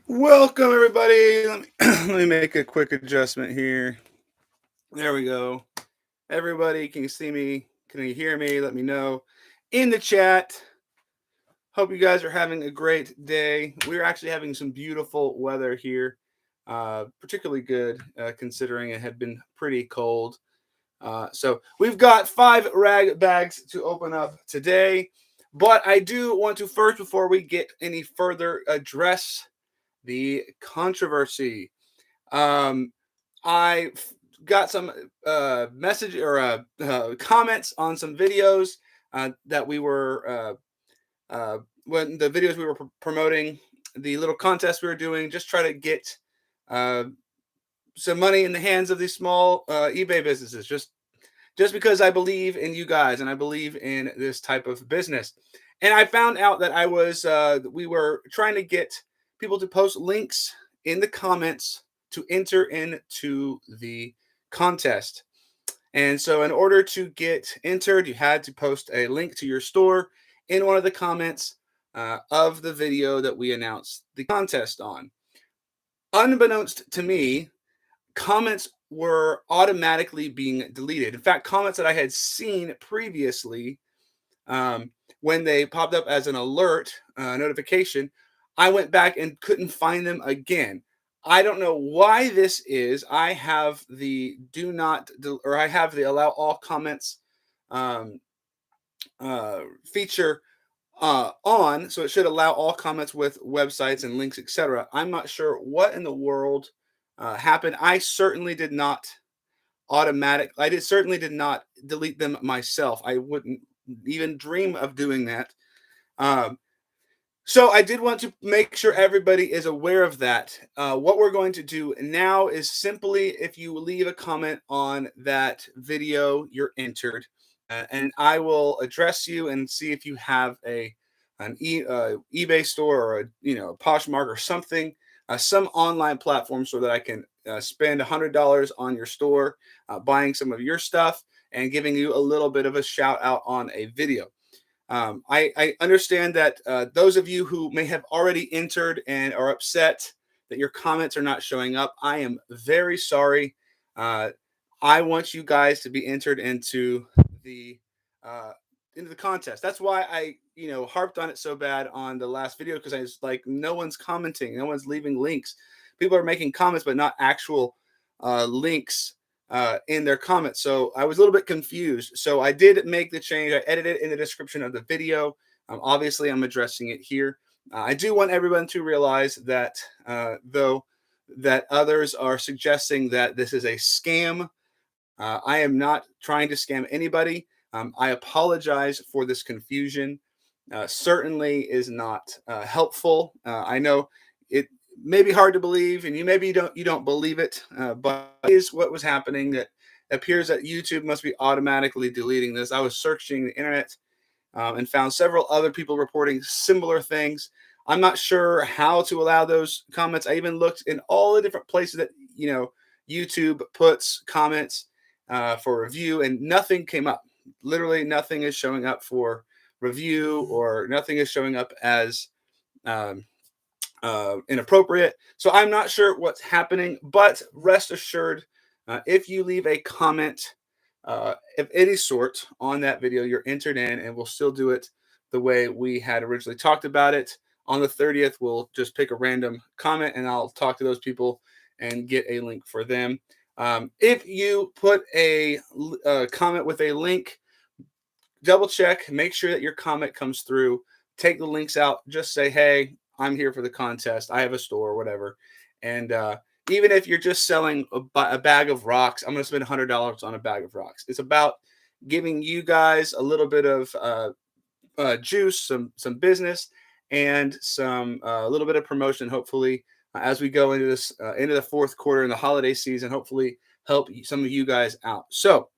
Welcome, everybody. Let me make a quick adjustment here. There we go. Everybody, can you see me? Can you hear me? Let me know in the chat. Hope you guys are having a great day. We're actually having some beautiful weather here, particularly good considering it had been pretty cold. So we've got 5 rag bags to open up today, but I do want to first, before we get any further, address the controversy. Um, I got some message or comments on some videos that we were when the videos we were promoting, the little contest we were doing, just try to get uh, some money in the hands of these small eBay businesses. Just because I believe in you guys and I believe in this type of business. And I found out that we were trying to get people to post links in the comments to enter into the contest. And so, in order to get entered, you had to post a link to your store in one of the comments of the video that we announced the contest on. Unbeknownst to me, comments were automatically being deleted. In fact, comments that I had seen previously, um, when they popped up as an alert notification, I went back and couldn't find them again. I don't know why this is. I have the do not, or I have the allow all comments um, feature on, so it should allow all comments with websites and links, etc. I'm not sure what in the world happened. I certainly did not certainly did not delete them myself. I wouldn't even dream of doing that. Um, so I did want to make sure everybody is aware of that. What we're going to do now is simply, if you leave a comment on that video, you're entered, and I will address you and see if you have an eBay store or a Poshmark or something, some online platform, so that I can spend $100 on your store, buying some of your stuff and giving you a little bit of a shout out on a video. I understand that those of you who may have already entered and are upset that your comments are not showing up, I am very sorry. Uh, I want you guys to be entered the uh, into the contest. That's why I harped on it so bad on the last video, because I was like, no one's commenting, no one's leaving links. People are making comments, but not actual links in their comments. So I was a little bit confused. So I did make the change. I edited it in the description of the video. Obviously, I'm addressing it here. I do want everyone to realize that though that others are suggesting that this is a scam, I am not trying to scam anybody. I apologize for this confusion. Certainly is not helpful. I know it may be hard to believe, and you don't believe it, but it is what was happening. That appears that YouTube must be automatically deleting this. I was searching the internet and found several other people reporting similar things. I'm not sure how to allow those comments. I even looked in all the different places that YouTube puts comments for review, and nothing came up. Literally, nothing is showing up for review, or nothing is showing up as um, inappropriate. So I'm not sure what's happening, but rest assured, if you leave a comment of any sort on that video, you're entered in, and we'll still do it the way we had originally talked about it. On the 30th, we'll just pick a random comment, and I'll talk to those people and get a link for them. If you put a comment with a link, double check, make sure that your comment comes through. Take the links out. Just say, "Hey, I'm here for the contest. I have a store, or whatever." And even if you're just selling a bag of rocks, I'm going to spend $100 on a bag of rocks. It's about giving you guys a little bit of juice, some business, and some a little bit of promotion. Hopefully, as we go into the fourth quarter in the holiday season, hopefully help some of you guys out. So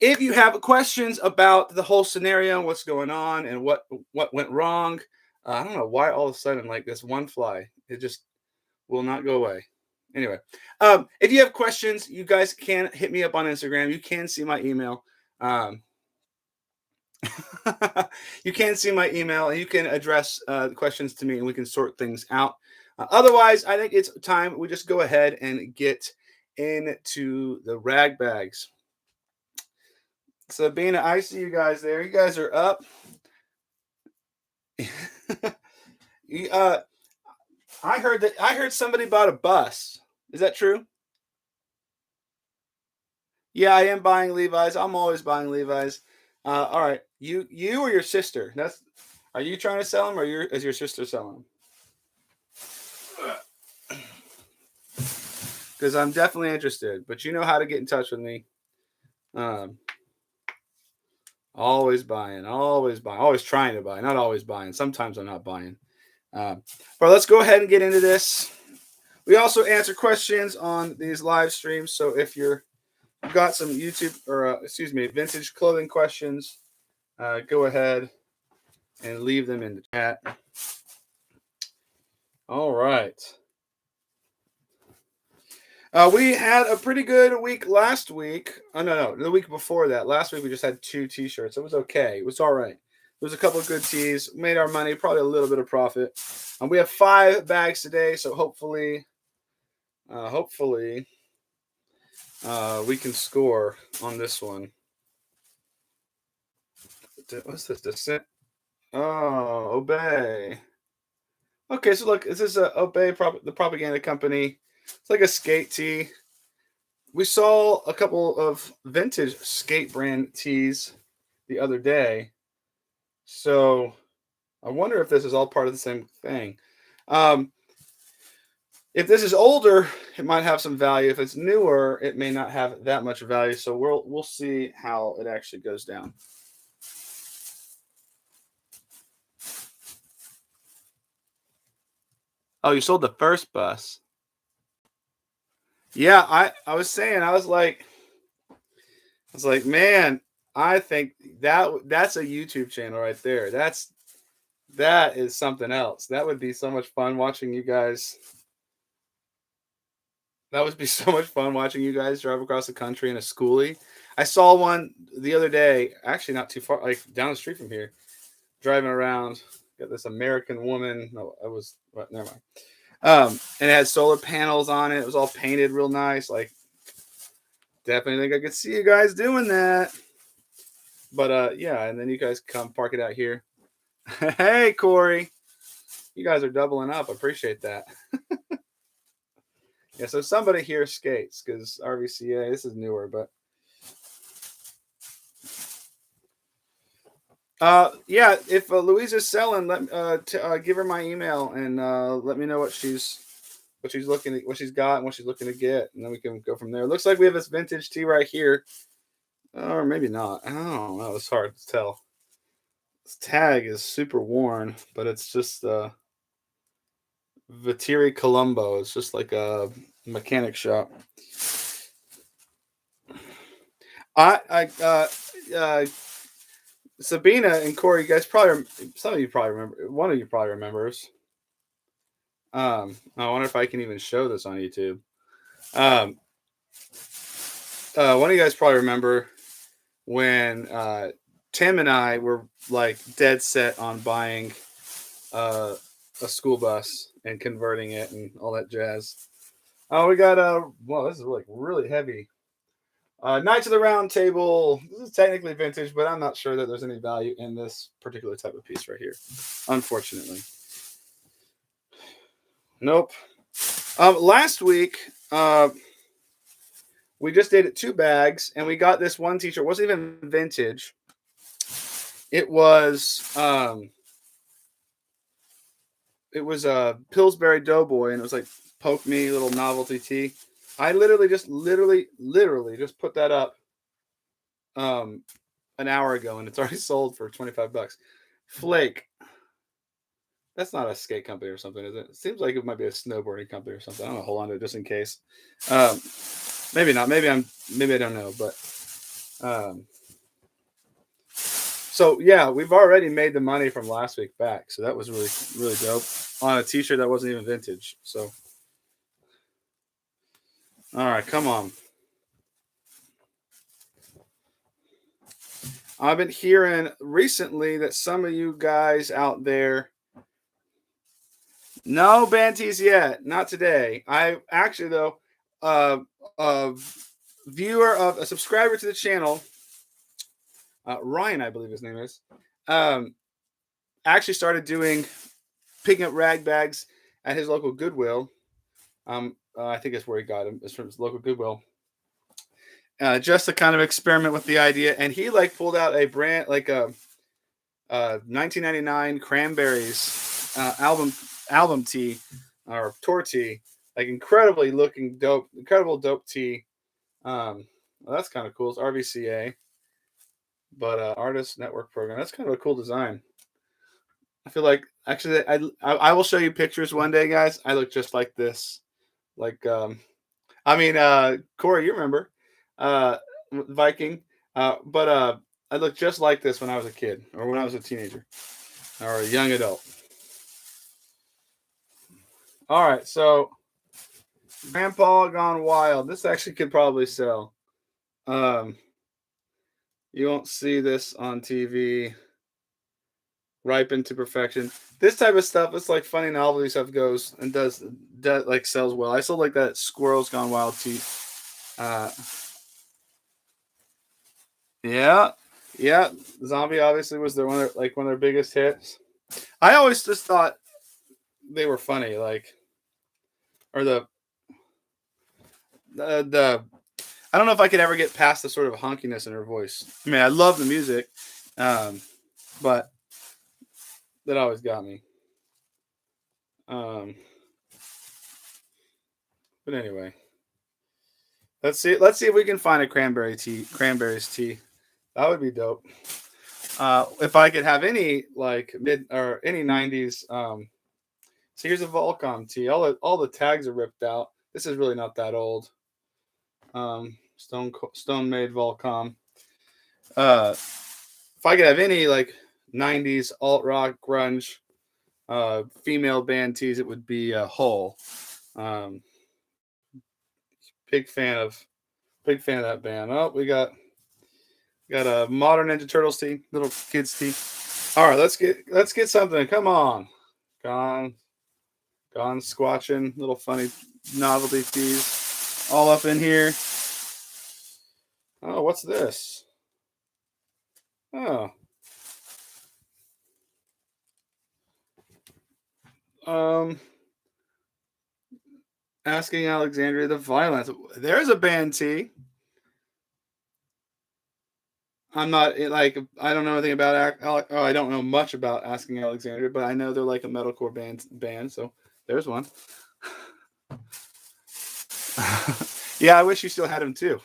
if you have questions about the whole scenario, what's going on, and what went wrong, I don't know why all of a sudden, like, this one fly, it just will not go away. Anyway, if you have questions, you guys can hit me up on Instagram. You can see my email. Um, you can see my email, and you can address the questions to me, and we can sort things out. Otherwise, I think it's time we just go ahead and get into the rag bags. Sabina, I see you guys there. You guys are up. You, I heard somebody bought a bus. Is that true? Yeah, I am buying Levi's. I'm always buying Levi's. All right, you or your sister? That's. Are you trying to sell them, or is your sister selling them? Because I'm definitely interested. But you know how to get in touch with me. Um, always buying, always trying to buy, not always buying. Sometimes I'm not buying. But let's go ahead and get into this. We also answer questions on these live streams. So if you've got some YouTube or excuse me, vintage clothing questions, go ahead and leave them in the chat. All right. We had a pretty good week last week. Oh no, the week before that. Last week we just had 2 T-shirts. It was okay. It was all right. There was a couple of good tees. Made our money. Probably a little bit of profit. We have 5 bags today, so hopefully, we can score on this one. What's this? Descent. Oh, Obey. Okay, so look, this is a Obey, the propaganda company. It's like a skate tee. We saw a couple of vintage skate brand tees the other day. So I wonder if this is all part of the same thing. Um, if this is older, it might have some value. If it's newer, it may not have that much value. So we'll see how it actually goes down. Oh, you sold the first bus. Yeah, I was saying, I was like, man, I think that's a YouTube channel right there. That is something else. That would be so much fun watching you guys. That would be so much fun watching you guys drive across the country in a schoolie. I saw one the other day, actually not too far, like down the street from here, driving around. Got this American woman. No, I was well, never mind. And it had solar panels on it. It was all painted real nice. Like, definitely think I could see you guys doing that. But yeah, and then you guys come park it out here. Hey, Corey, you guys are doubling up. Appreciate that. Yeah, so somebody here skates because RVCA. This is newer, but yeah. If Louisa's selling, give her my email and let me know what she's looking at, what she's got, and what she's looking to get, and then we can go from there. It looks like we have this vintage tee right here, or maybe not. I don't know. It's hard to tell. This tag is super worn, but it's just Viteri Colombo. It's just like a mechanic shop. I Sabina and Corey, you guys probably, some of you probably remember. One of you probably remembers. I wonder if I can even show this on YouTube. Um, one of you guys probably remember when Tim and I were like dead set on buying a school bus and converting it and all that jazz. Oh, we got well, this is like really heavy. Knights of the Round Table. This is technically vintage, but I'm not sure that there's any value in this particular type of piece right here, unfortunately. Nope. Last week, we just did 2 bags, and we got this one T-shirt. It wasn't even vintage. It was a Pillsbury Doughboy, and it was like poke me little novelty tee. I literally just put that up an hour ago, and it's already sold for $25. Flake. That's not a skate company or something, is it? It seems like it might be a snowboarding company or something. I'm gonna hold on to it just in case. Maybe not. Maybe I don't know. But so yeah, we've already made the money from last week back. So that was really dope on a T-shirt that wasn't even vintage. So all right, come on. I've been hearing recently that some of you guys out there No band tees yet. Not today. I actually though, uh, a viewer of a subscriber to the channel, Ryan, I believe his name is, um, actually started picking up rag bags at his local Goodwill. I think it's where he got him. It's from his local Goodwill. Just to kind of experiment with the idea, and he like pulled out a brand like a 1999 Cranberries album tee or tour tee, like incredible dope tee. Well, that's kind of cool. It's RVCA, but Artist Network Program. That's kind of a cool design. I feel like actually I will show you pictures one day, guys. I look just like this. Like Corey, you remember Viking, but I looked just like this when I was a kid or when I was a teenager or a young adult. All right, so Grandpa Gone Wild. This actually could probably sell. Um, you won't see this on TV. Ripened to perfection. This type of stuff, it's like funny novelty stuff goes and does like sells well. I still like that Squirrels Gone Wild tee. Uh, yeah, yeah. Zombie obviously was one of their biggest hits. I always just thought they were funny, like or the I don't know if I could ever get past the sort of honkiness in her voice. I mean, I love the music, but that always got me. But anyway, let's see if we can find a cranberries tea. That would be dope. If I could have any like mid or any '90s. So here's a Volcom tee. All the tags are ripped out. This is really not that old. Stone made Volcom. If I could have any like '90s alt rock grunge female band tees, it would be Hull. Big fan of that band. Oh, we got a modern Ninja Turtles tee, little kids tee. All right, let's get something. Come on, gone squatching, little funny novelty tees, all up in here. Oh, what's this? Oh, Asking Alexandria the Violence. There's a band tee. I'm not like I don't know anything about I don't know much about Asking Alexandria, but I know they're like a metalcore band. So there's one. Yeah, I wish you still had them too.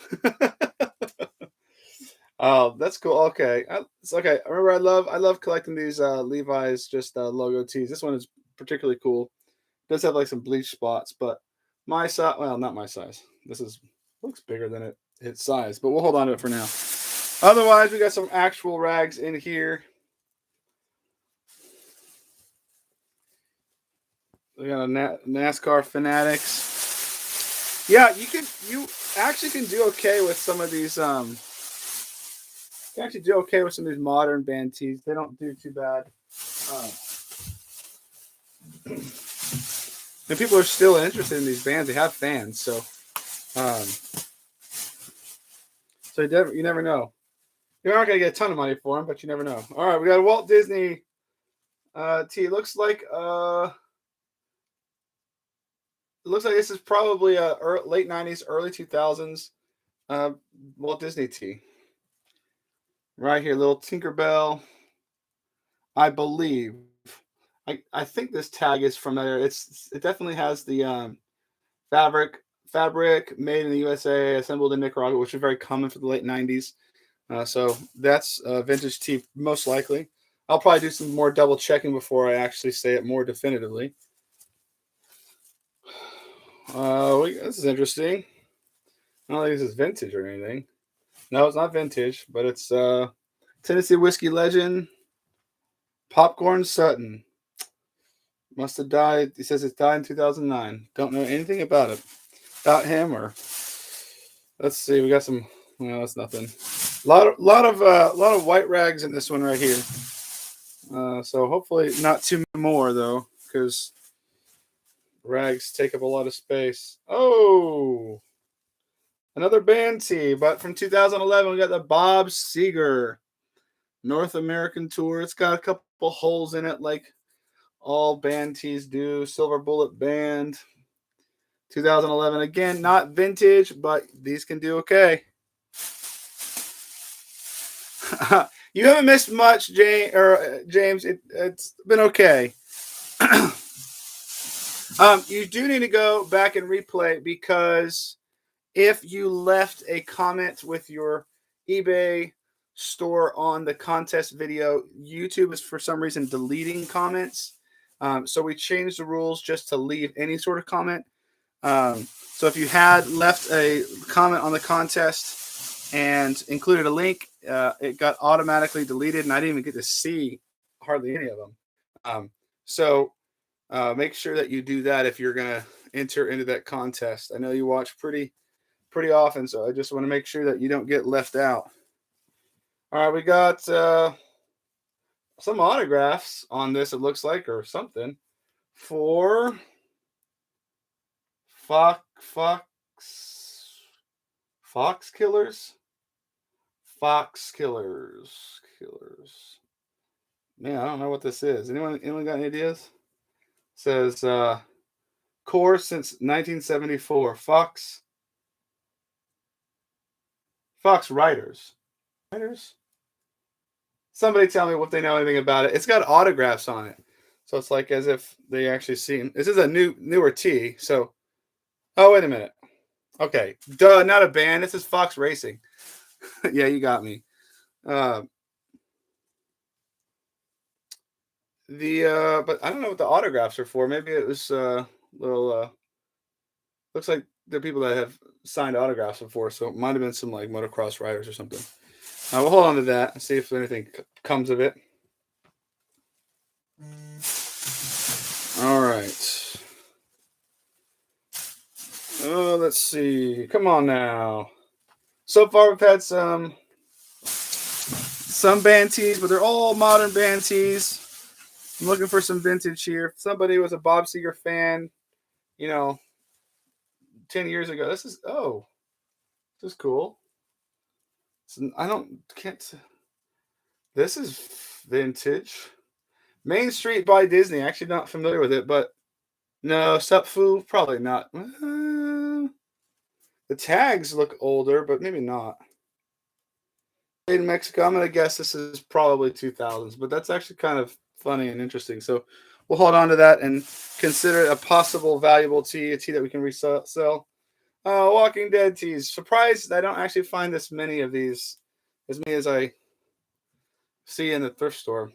Oh, that's cool. Okay, it's okay. Remember, I love collecting these Levi's just logo tees. This one is particularly cool. It does have like some bleach spots, but my size. Well, not my size. Looks bigger than its size, but we'll hold on to it for now. Otherwise, we got some actual rags in here. We got a NASCAR Fanatics. Yeah, you actually can do okay with some of these. You actually do okay with some of these modern band tees. They don't do too bad. And people are still interested in these bands. They have fans, so you never know. You're not gonna get a ton of money for them, but you never know. All right, we got a Walt Disney tee. Looks like this is probably a late '90s, early 2000s Walt Disney tee. Right here, little Tinkerbell. I believe. I think this tag is from there. It definitely has the fabric made in the USA, assembled in Nicaragua, which is very common for the late '90s. So that's vintage tee, most likely. I'll probably do some more double checking before I actually say it more definitively. This is interesting. I don't think this is vintage or anything. No, it's not vintage, but it's Tennessee Whiskey Legend, Popcorn Sutton. Must have died. He says it died in 2009. Don't know anything about about him or. Let's see. We got some. Well, that's nothing. A lot of white rags in this one right here. So hopefully not too more though, because Rags take up a lot of space. Oh, another band tee, but from 2011, we got the Bob Seger North American Tour. It's got a couple holes in it, like all band tees do. Silver Bullet Band. 2011 again, not vintage, but these can do okay. You haven't missed much, James. It's been okay. You do need to go back and replay, because if you left a comment with your eBay store on the contest video, YouTube is for some reason deleting comments. So we changed the rules just to leave any sort of comment. So if you had left a comment on the contest and included a link, it got automatically deleted, and I didn't even get to see hardly any of them. So make sure that you do that if you're going to enter into that contest. I know you watch pretty often, so I just want to make sure that you don't get left out. All right, we got some autographs on this, it looks like, or something, for Fox Killers. Man, I don't know what this is. Anyone got any ideas? It says core since 1974. Fox Writers. Somebody tell me if they know anything about it. It's got autographs on it, so it's like as if they actually seen. This is a newer tee. So, oh, wait a minute. Okay, duh, not a band. This is Fox Racing. Yeah, you got me. But I don't know what the autographs are for. Maybe it was little. Looks like they're people that have signed autographs before, so it might have been some like motocross riders or something. We'll hold on to that and see if anything comes of it. All right. Oh, let's see. Come on now. So far, we've had some band tees, but they're all modern band tees. I'm looking for some vintage here. If somebody was a Bob Seger fan, 10 years ago. This is cool. This is vintage. Main Street by Disney. Actually, not familiar with it, but no, Sup Fu, probably not. The tags look older, but maybe not. In Mexico, I'm gonna guess this is probably 2000s, but that's actually kind of funny and interesting. So we'll hold on to that and consider it a possible valuable tee, a tee that we can resell. Walking Dead tees. Surprised I don't actually find this many of these, as many as I see in the thrift store.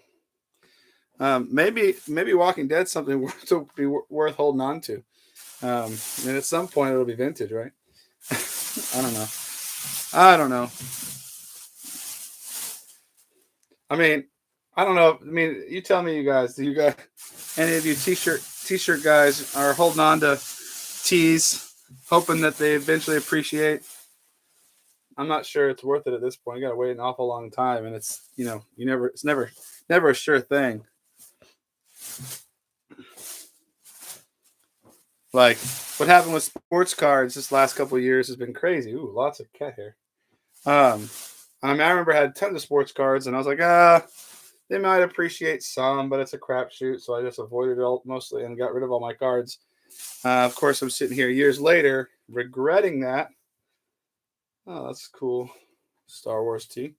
Maybe Walking Dead's something to be worth holding on to. And at some point it'll be vintage, right? I don't know. I mean, I don't know. I mean, you tell me, you guys. Do you guys, any of you t-shirt guys, are holding on to tees, hoping that they eventually appreciate? I'm not sure it's worth it at this point. You got to wait an awful long time, and it's it's never a sure thing. Like what happened with sports cards this last couple of years has been crazy. Ooh, lots of cat hair. I remember I had tons of sports cards, and I was like, they might appreciate some, but it's a crapshoot. So I just avoided it mostly and got rid of all my cards. Of course, I'm sitting here years later regretting that. Oh, that's cool. Star Wars tee.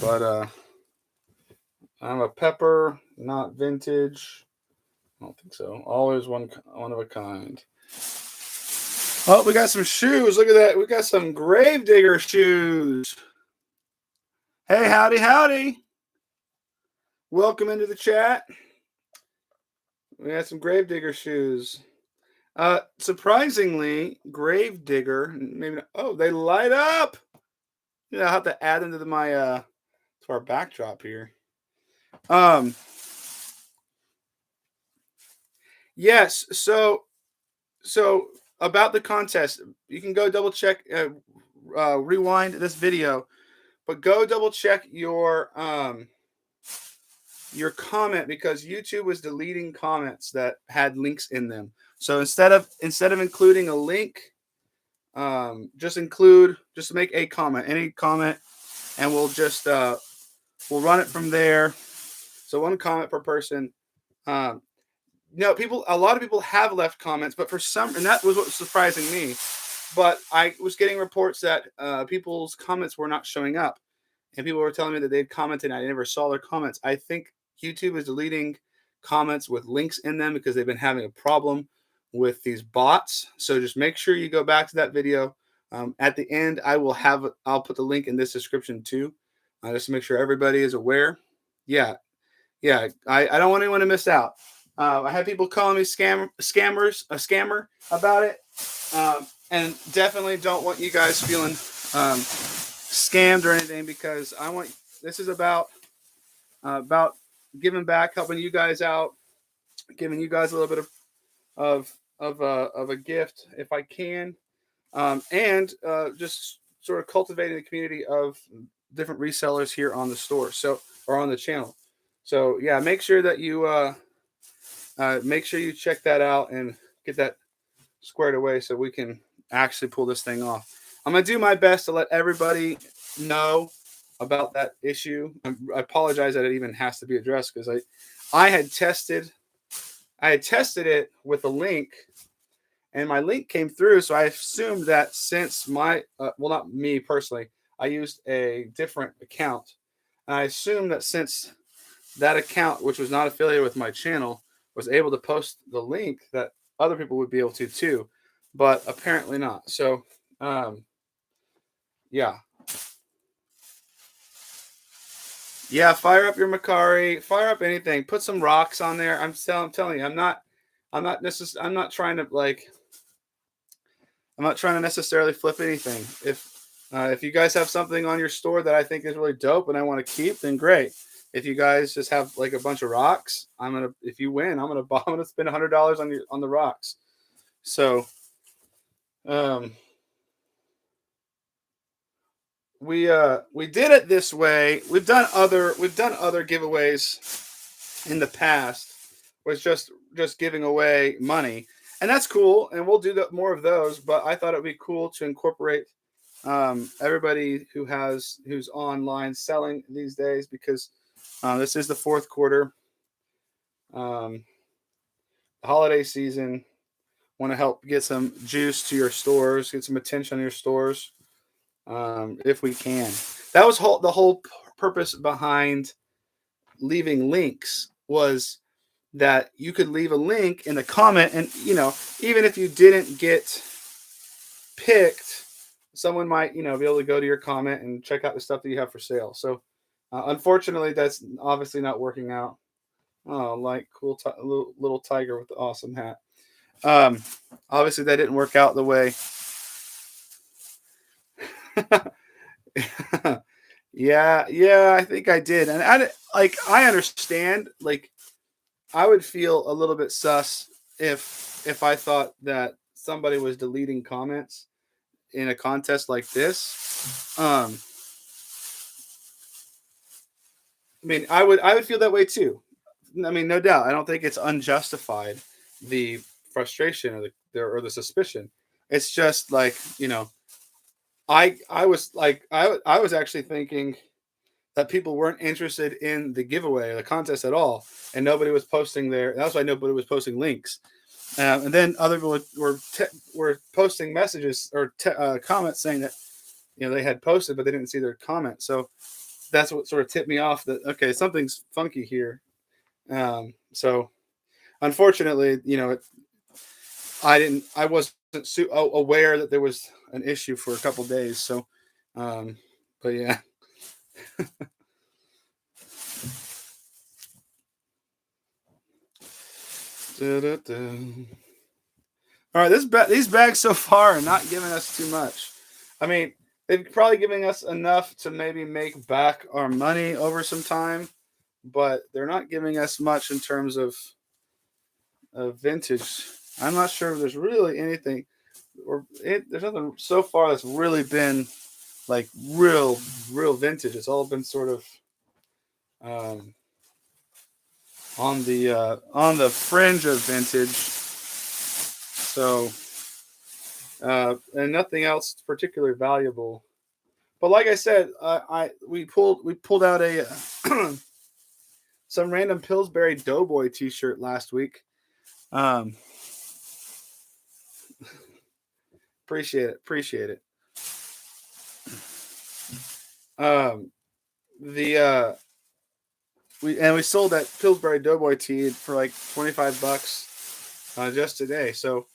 But I'm a Pepper, not vintage. I don't think so. Always one of a kind. Oh, we got some shoes. Look at that. We got some Gravedigger shoes. Hey, howdy. Welcome into the chat. We got some Gravedigger shoes. Surprisingly, Gravedigger, maybe not, oh, they light up. I have to add them to to our backdrop here. Yes, so about the contest, you can go double check, rewind this video, but go double check your your comment because YouTube was deleting comments that had links in them. So instead of including a link, just make a comment, any comment, and we'll run it from there. So one comment per person. Um, a lot of people have left comments, but and that was what was surprising me. But I was getting reports that people's comments were not showing up, and people were telling me that they'd commented and I never saw their comments. I think YouTube is deleting comments with links in them because they've been having a problem with these bots. So just make sure you go back to that video. At the end, I'll put the link in this description too, just to make sure everybody is aware. Yeah, yeah. I don't want anyone to miss out. I had people calling me a scammer about it, and definitely don't want you guys feeling scammed or anything because this is about giving back, helping you guys out, giving you guys a little bit of a gift if I can, and just sort of cultivating the community of different resellers here on the store, or on the channel. So yeah, make sure you check that out and get that squared away so we can actually pull this thing off. I'm gonna do my best to let everybody know about that issue. I apologize that it even has to be addressed because I had tested it with a link, and my link came through. So I assumed that since well, not me personally, I used a different account. And I assumed that since that account, which was not affiliated with my channel, was able to post the link, that other people would be able to too, but apparently not. So, yeah. Yeah, fire up your Macari, fire up anything, put some rocks on there. I'm telling you, I'm not trying to necessarily flip anything. If you guys have something on your store that I think is really dope and I want to keep, then great. If you guys just have like a bunch of rocks, if you win, I'm gonna spend $100 on the rocks. So, we did it this way. We've done other giveaways in the past, was just giving away money, and that's cool, and we'll do more of those. But I thought it would be cool to incorporate everybody who's online selling these days, because this is the fourth quarter, the holiday season. Want to help get some juice to your stores, get some attention on your stores, if we can. That was the whole purpose behind leaving links, was that you could leave a link in the comment, and even if you didn't get picked, someone might be able to go to your comment and check out the stuff that you have for sale. So unfortunately, that's obviously not working out. Oh, like cool little tiger with the awesome hat. Obviously that didn't work out the way. Yeah, I think I did. And I understand, like, I would feel a little bit sus if I thought that somebody was deleting comments in a contest like this. I mean, I would feel that way too. I mean, no doubt. I don't think it's unjustified, the frustration or the suspicion. It's just like, I was actually thinking that people weren't interested in the giveaway or the contest at all, and nobody was posting there. That's why nobody was posting links. And then other people were posting messages or comments saying that they had posted, but they didn't see their comment. So that's what sort of tipped me off that, okay, something's funky here. So unfortunately, I wasn't aware that there was an issue for a couple days. So, but yeah. All right, these bags so far are not giving us too much. I mean, they're probably giving us enough to maybe make back our money over some time, but they're not giving us much in terms of vintage. I'm not sure if there's really anything, there's nothing so far that's really been like real vintage. It's all been sort of on the fringe of vintage. So and nothing else particularly valuable. But like I said, we pulled out a some random Pillsbury Doughboy T-shirt last week. Um, appreciate it. The we sold that Pillsbury Doughboy tee for like $25 just today. So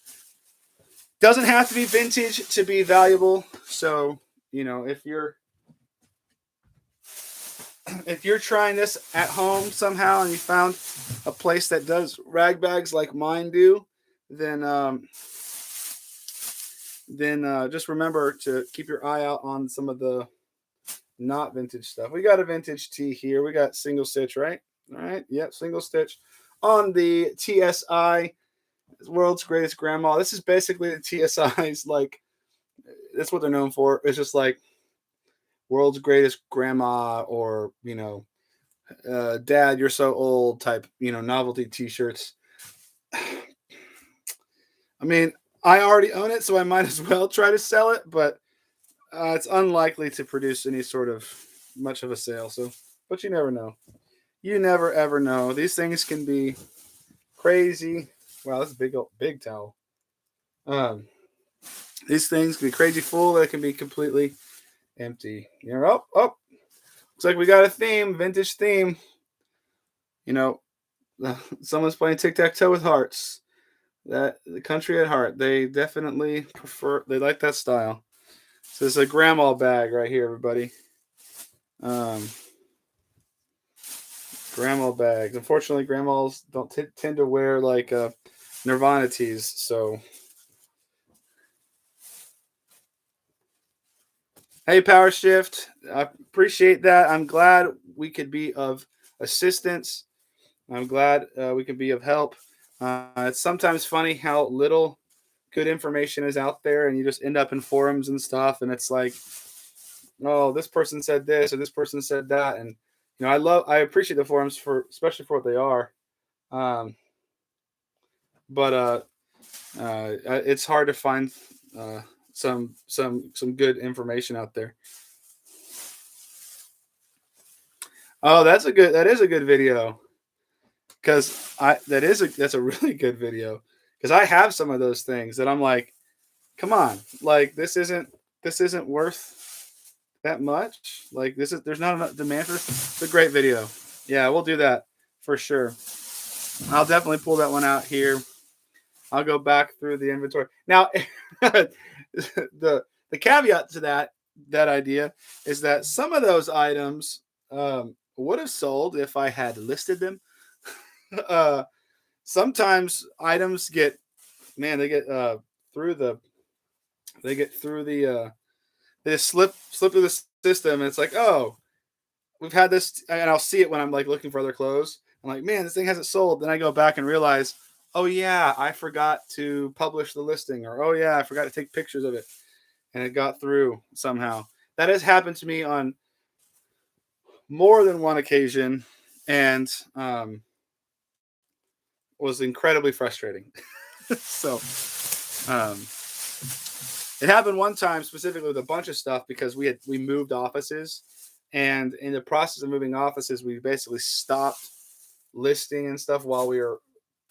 doesn't have to be vintage to be valuable. So if you're trying this at home somehow and you found a place that does rag bags like mine do, then just remember to keep your eye out on some of the not vintage stuff. We got a vintage tee here. We got single stitch, right? All right. Yep, single stitch on the TSI, World's Greatest Grandma. This is basically the TSI's, like, that's what they're known for. It's just like World's Greatest Grandma, or Dad, You're So Old type, novelty T-shirts. I mean, I already own it, so I might as well try to sell it, but it's unlikely to produce any sort of much of a sale. So, but you never know. You never ever know. These things can be crazy. Wow, that's a big towel. Um, these things can be crazy full. They can be completely empty. Oh, looks like we got a theme, vintage theme. Someone's playing tic tac toe with hearts. That the country at heart. They definitely prefer. They like that style. So it's a grandma bag right here, everybody. Grandma bags. Unfortunately, grandmas don't tend to wear like Nirvana tees. So, hey, Power Shift. I appreciate that. I'm glad we could be of assistance. I'm glad we could be of help. It's sometimes funny how little good information is out there, and you just end up in forums and stuff, and it's like, oh, this person said this or this person said that, and I appreciate the forums especially for what they are, but it's hard to find some good information out there. Oh, that is a good video, because that's a really good video, because I have some of those things that I'm like, come on, like this isn't worth that much. Like there's not enough demand for this. It's a great video. Yeah, we'll do that for sure. I'll definitely pull that one out here. I'll go back through the inventory. Now, the caveat to that idea is that some of those items would have sold if I had listed them. Sometimes items get, man, they get through the they get through the they slip through the system, and it's like, oh, we've had this, and I'll see it when I'm like looking for other clothes. I'm like, man, this thing hasn't sold. Then I go back and realize, oh yeah, I forgot to publish the listing, or oh yeah, I forgot to take pictures of it, and it got through somehow. That has happened to me on more than one occasion, and was incredibly frustrating. So, um, it happened one time specifically with a bunch of stuff, because we moved offices, and in the process of moving offices, we basically stopped listing and stuff while we were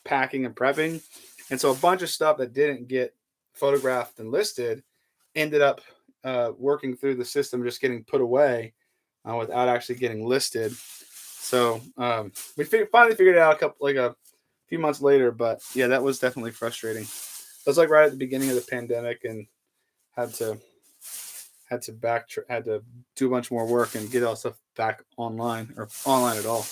packing and prepping. And so a bunch of stuff that didn't get photographed and listed ended up working through the system, just getting put away without actually getting listed. So we finally figured it out a few months later. But yeah, that was definitely frustrating. It was like right at the beginning of the pandemic, and had to do a bunch more work and get all stuff back online, or online at all.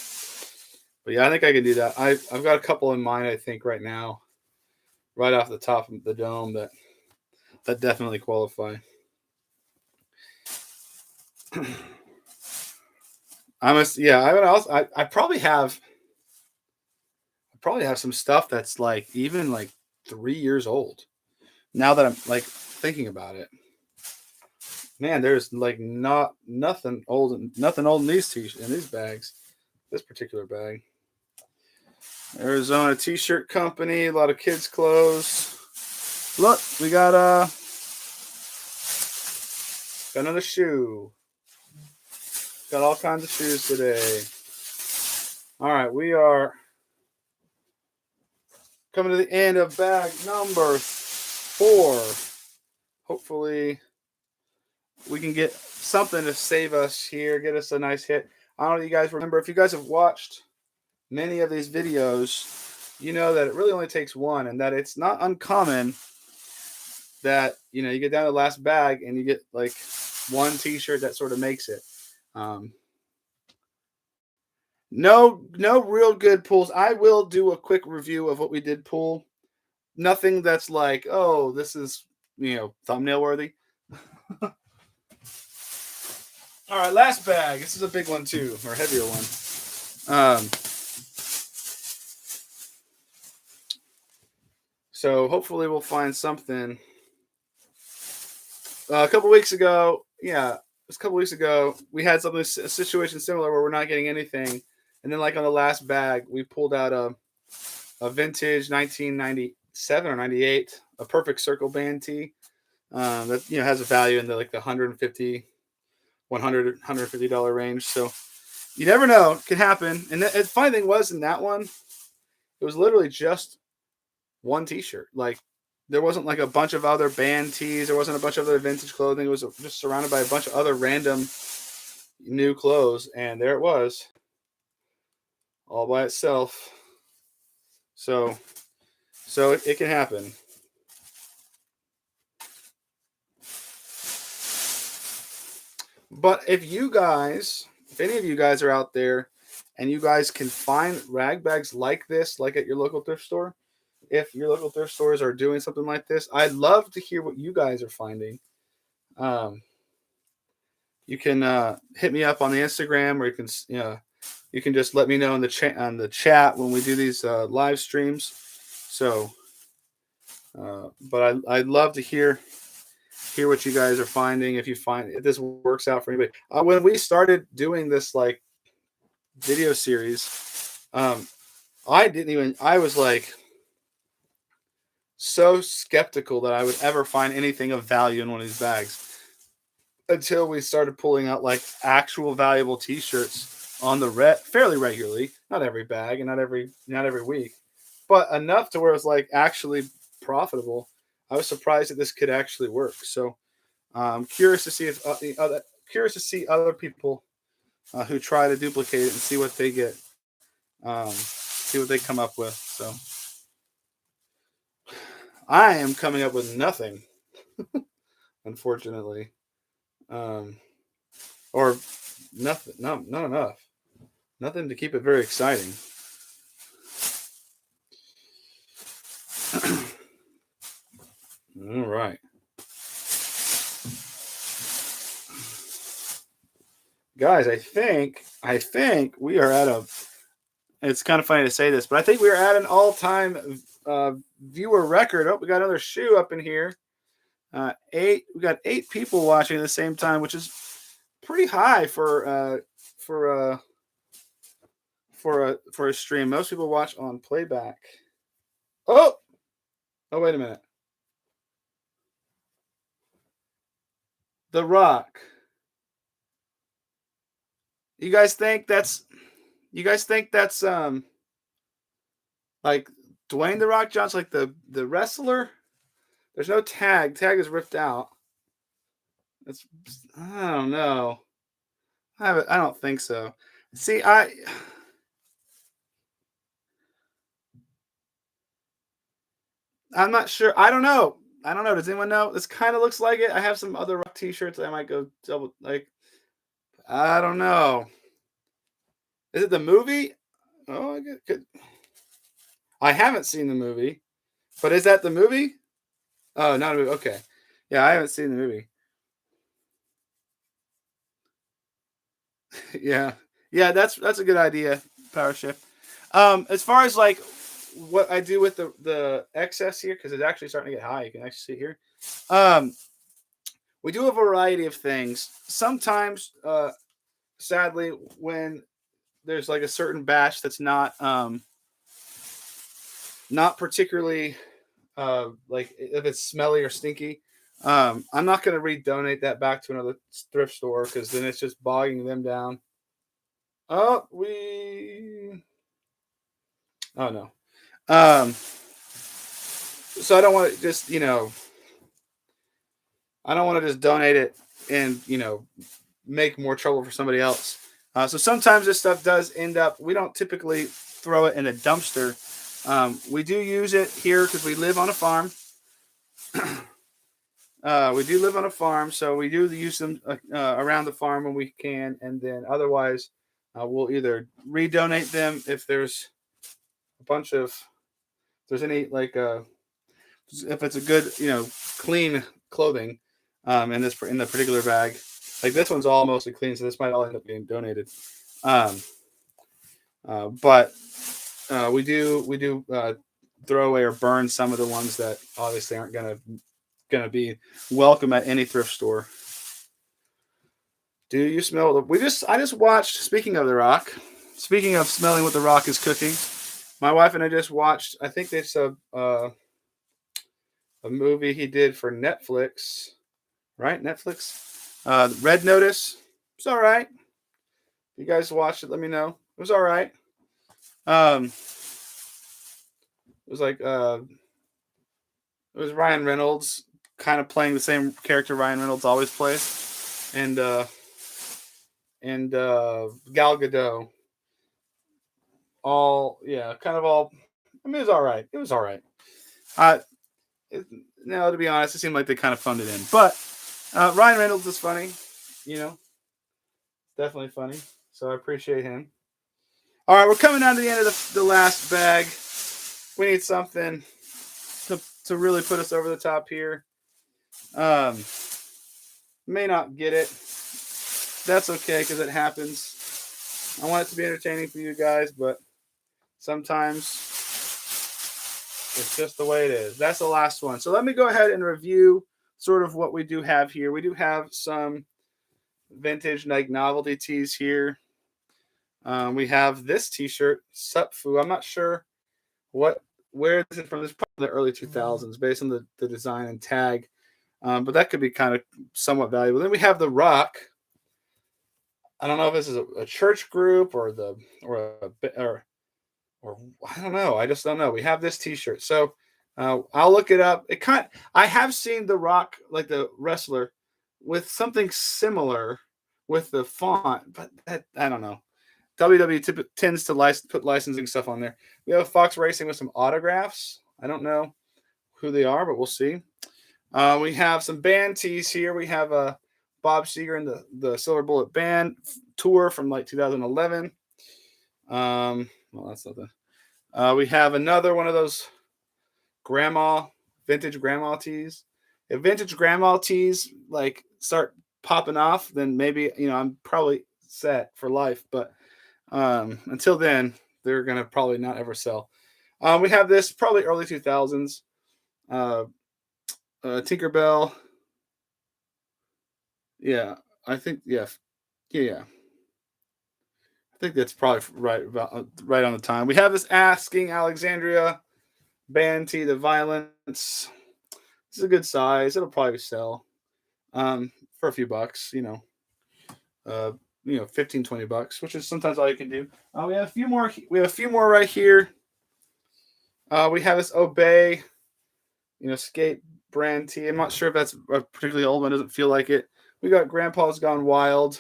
But yeah, I think I can do that. I've got a couple in mind, I think, right now, right off the top of the dome, that definitely qualify. I probably have some stuff that's like even like 3 years old. Now that I'm like thinking about it, man, there's like nothing old in these bags, this particular bag. Arizona T-shirt company, a lot of kids' clothes. Look, we got another shoe. Got all kinds of shoes today. All right, we are coming to the end of bag number 4. Hopefully, we can get something to save us here, get us a nice hit. I don't know if you guys remember. If you guys have watched many of these videos, you know that it really only takes one, and that it's not uncommon that you get down to the last bag and you get like one T-shirt that sort of makes it. No real good pulls. I will do a quick review of what we did pull. Nothing that's like, oh, this is thumbnail worthy. All right, last bag. This is a big one too, or heavier one. So hopefully we'll find something. A couple weeks ago, we had a situation similar where we're not getting anything, and then like on the last bag, we pulled out a vintage 1997 or 98, a Perfect Circle band tee that has a value in the like the $150 $150 range. So you never know, it could happen. And the funny thing was, in that one, it was literally just one T-shirt. Like there wasn't like a bunch of other band tees. There wasn't a bunch of other vintage clothing. It was just surrounded by a bunch of other random new clothes, and there it was, all by itself. So it can happen. But if any of you guys are out there and you guys can find rag bags like this, like at your local thrift store, if your local thrift stores are doing something like this, I'd love to hear what you guys are finding. You can hit me up on the Instagram, or you can just let me know in the chat when we do these live streams. So, but I'd love to hear what you guys are finding. If this works out for anybody. When we started doing this like video series, I was like so skeptical that I would ever find anything of value in one of these bags until we started pulling out like actual valuable T-shirts on the fairly regularly. Not every bag and not every week, but enough to where it's like actually profitable. I was surprised that this could actually work. So I'm curious to see other people who try to duplicate it and see what they get, see what they come up with. So I am coming up with nothing, unfortunately, or nothing. No, not enough. Nothing to keep it very exciting. All right. Guys, I think we are at it's kind of funny to say this, but I think we are at an all-time viewer record. Oh, we got another shoe up in here. We got 8 people watching at the same time, which is pretty high for a stream. Most people watch on playback. Oh, wait a minute. The Rock. You guys think that's like Dwayne The Rock Johnson, like the wrestler? There's no tag. Tag is ripped out. I don't know. I don't think so. See, I'm not sure. I don't know. Does anyone know? This kind of looks like it. I have some other Rock T-shirts. I might go double. Like, I don't know. Is it the movie? Oh, I haven't seen the movie, but is that the movie? Oh, not a movie. Okay, yeah, I haven't seen the movie. yeah, that's a good idea. Power shift. As far as like what I do with the excess here, because it's actually starting to get high. You can actually see here. We do a variety of things. Sometimes, sadly, when there's like a certain batch that's not not particularly like if it's smelly or stinky. I'm not going to redonate that back to another thrift store because then it's just bogging them down. Oh, oh no. So I don't want to just, I don't want to just donate it and, make more trouble for somebody else. So sometimes this stuff does end up, we don't typically throw it in a dumpster. We do use it here because we live on a farm. We do live on a farm, so we do use them around the farm when we can, and then otherwise, we'll either redonate them if there's a bunch of, if there's any like if it's a good clean clothing, in the particular bag. Like this one's all mostly clean, so this might all end up being donated. Um, but we do throw away or burn some of the ones that obviously aren't gonna be welcome at any thrift store. Do you smell the? I just watched. Speaking of The Rock, speaking of smelling what The Rock is cooking, my wife and I just watched. I think it's a movie he did for Netflix, right? Netflix. Red Notice. It's all right. If you guys watched it, let me know. It was all right. It was like it was Ryan Reynolds kind of playing the same character Ryan Reynolds always plays, and Gal Gadot. Kind of all. I mean, it was all right. It was all right. Uh, no, to be honest, it seemed like they kind of phoned it in. But Ryan Reynolds is funny, you know, definitely funny. So I appreciate him. All right, we're coming down to the end of the last bag. We need something to really put us over the top here. May not get it. That's okay because it happens. I want it to be entertaining for you guys, but sometimes it's just the way it is. That's the last one. So let me go ahead and review sort of what we do have here. We do have some vintage like novelty tees here. We have this T-shirt, Supfu. I'm not sure where is it from. This is probably the early 2000s, based on the design and tag. But that could be kind of somewhat valuable. Then we have The Rock. I don't know if this is a church group or I don't know. I just don't know. We have this T-shirt, so I'll look it up. I have seen The Rock, like the wrestler, with something similar with the font, but I don't know. WWE tends to put licensing stuff on there. We have Fox Racing with some autographs. I don't know who they are, but we'll see. We have some band tees here. We have Bob Seger and the Silver Bullet Band tour from like 2011. Well, that's nothing. We have another one of those vintage grandma tees. If vintage grandma tees like start popping off, then maybe I'm probably set for life. But until then, they're gonna probably not ever sell. We have this probably early 2000s. Tinkerbell. Yeah, I think yeah. I think that's probably right on the time. We have this Asking Alexandria band tee, the Violence. This is a good size. It'll probably sell for a few bucks. 15, $20, which is sometimes all you can do. We have a few more. We have a few more right here. We have this Obey, skate brand tee. I'm not sure if that's a particularly old one. Doesn't feel like it. We got Grandpa's Gone Wild.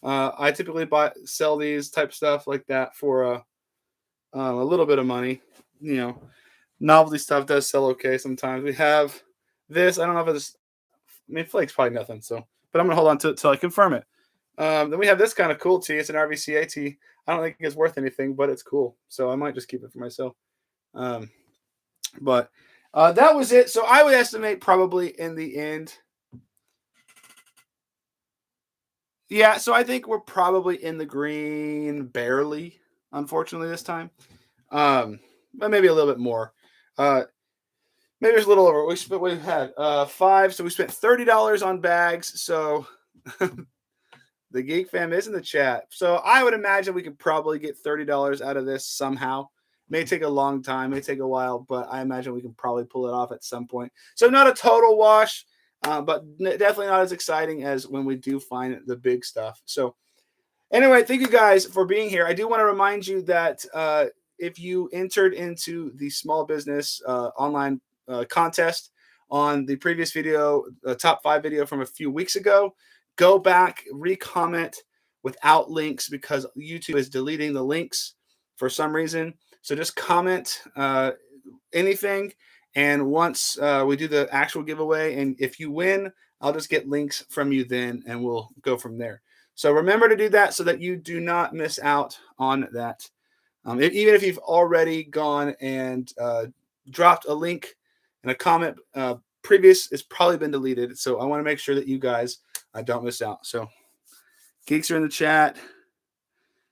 I typically sell these type stuff like that for a little bit of money. Novelty stuff does sell okay sometimes. We have this. I don't know if it's. I mean, Flake's probably nothing. So, but I'm gonna hold on to it till I confirm it. Then we have this kind of cool tee. It's an RVCA tee. I don't think it's worth anything, but it's cool. So I might just keep it for myself. But that was it. So I would estimate probably in the end. Yeah, so I think we're probably in the green barely, unfortunately, this time. But maybe a little bit more. Maybe it's a little over. We've had 5, so we spent $30 on bags. So the Geek Fam is in the chat. So I would imagine we could probably get $30 out of this somehow. May take a long time, may take a while, but I imagine we can probably pull it off at some point. So not a total wash, but definitely not as exciting as when we do find the big stuff. So anyway, thank you guys for being here. I do want to remind you that if you entered into the small business online contest on the previous video, top 5 video from a few weeks ago, go back, re-comment without links because YouTube is deleting the links for some reason. So just comment anything. And once we do the actual giveaway, and if you win, I'll just get links from you then, and we'll go from there. So remember to do that so that you do not miss out on that. Even if you've already gone and dropped a link and a comment previous, it's probably been deleted. So I want to make sure that you guys don't miss out. So geeks are in the chat.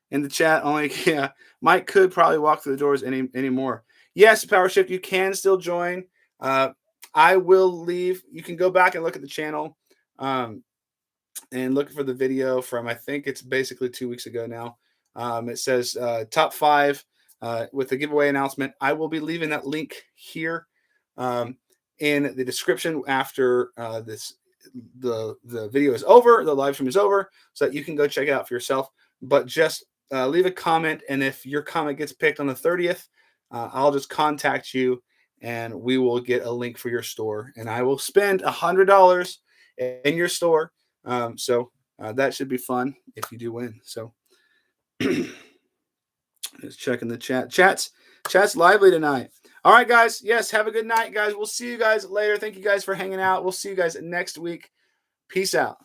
In the chat, only yeah, Mike could probably walk through the doors anymore. Yes, Power Shift, you can still join. I will leave. You can go back and look at the channel and look for the video from, I think it's basically 2 weeks ago now. It says top 5 with the giveaway announcement. I will be leaving that link here in the description after the video is over, the live stream is over, so that you can go check it out for yourself. But just leave a comment, and if your comment gets picked on the 30th, I'll just contact you, and we will get a link for your store, and I will spend $100 in your store. So that should be fun if you do win. So just checking the chat. Chat's lively tonight. All right, guys. Yes, have a good night, guys. We'll see you guys later. Thank you guys for hanging out. We'll see you guys next week. Peace out.